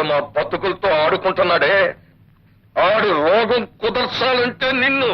మా బతుకులతో ఆడుకుంటున్నాడే, ఆడు రోగం కుదర్చాలంటే నిన్ను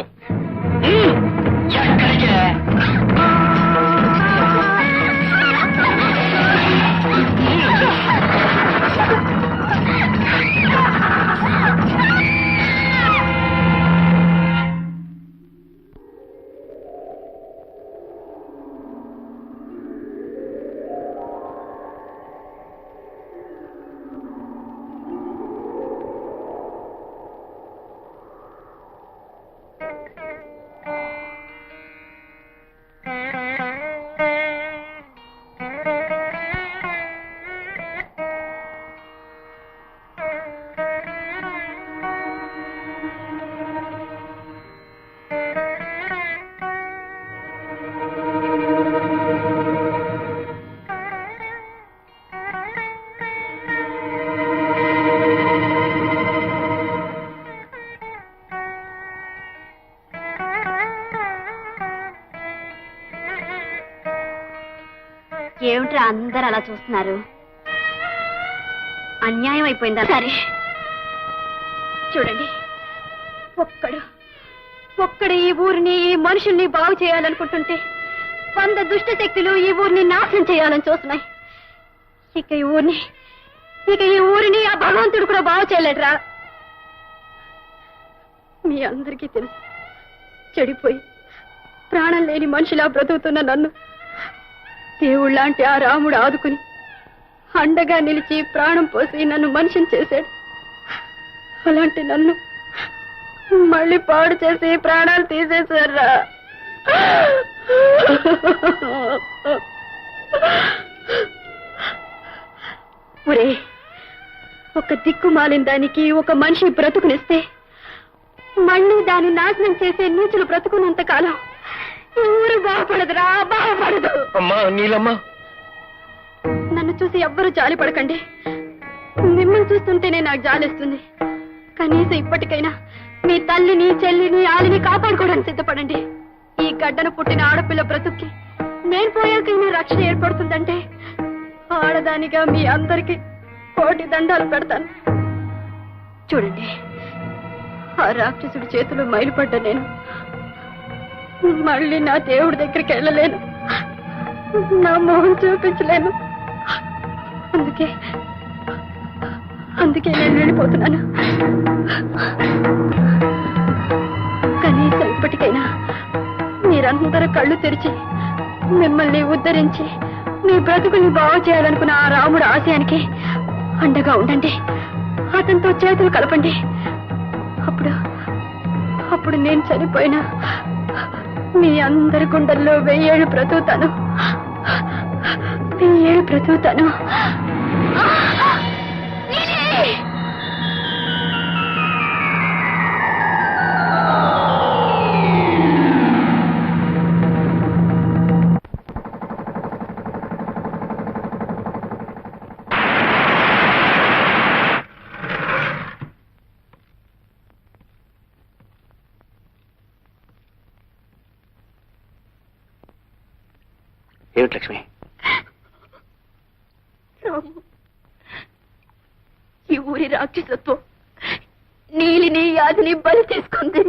ఏమిట్రా అందరు అలా చూస్తున్నారు? అన్యాయం అయిపోయిందా? సరే చూడండి, ఒక్కడు ఈ ఊరిని, ఈ మనుషుల్ని బాగు చేయాలనుకుంటుంటే 100 దుష్ట శక్తులు ఈ ఊరిని నాశనం చేయాలని చూస్తున్నాయి. ఇక ఈ ఊరిని ఆ భగవంతుడు కూడా బాగు చేయలేడురా. మీ అందరికీ తెలుసు, చెడిపోయి ప్రాణం లేని మనిషిలా బ్రతుకుతున్న నన్ను దేవుళ్ళంటే ఆ రాముడు ఆదుకుని అండగా నిలిచి ప్రాణం పోసి నన్ను మనిషిని చేశాడు. అలాంటి నన్ను మళ్ళీ పాడు చేసి ప్రాణాలు తీసేశారా. ఒరే, ఒక దిక్కుమాలిన దానికి ఒక మనిషి బ్రతుకునిస్తే మళ్ళీ దాన్ని నాశనం చేసే నీచులు బ్రతుకున్నంత కాలం ఊరు బాగుపడదురా, బాగుపడదు. అమ్మా నీలమ్మా, నన్ను చూసి ఎవ్వరూ జాలి పడకండి. మిమ్మల్ని చూస్తుంటేనే నాకు జాలేస్తుంది. కనీసం ఇప్పటికైనా మీ తల్లిని, చెల్లిని, ఆలిని కాపాడుకోవడానికి సిద్ధపడండి. ఈ గడ్డను పుట్టిన ఆడపిల్ల బ్రతుక్కి నేను పోయాకైనా రక్షణ ఏర్పడుతుందంటే ఆడదానిగా మీ అందరికీ కోటి దండాలు పెడతాను. చూడండి, ఆ రాక్షసుడి చేతులు మైలుపడ్డా నేను మళ్ళీ నా దేవుడి దగ్గరికి వెళ్ళలేను, నా మొహం చూపించలేను. అందుకే నేను వెళ్ళిపోతున్నాను. కనీసం ఇప్పటికైనా మీరందరూ కళ్ళు తెరిచి మిమ్మల్ని ఉద్ధరించి మీ బ్రతుకుల్ని బాగు చేయాలనుకున్న ఆ రాముడు ఆశయానికి అండగా ఉండండి. అతనితో చేతులు కలపండి. అప్పుడు నేను చనిపోయినా మీ అందరి గుండెల్లో 1000 ఏళ్ళు బ్రతుకుతాను. 1000 ఏళ్ళు బ్రతుకుతాను. ఏమిటి లక్ష్మి? ఈ ఊరి రాక్షసత్వం నీలిని, యాదిని బలి చేసుకుంది.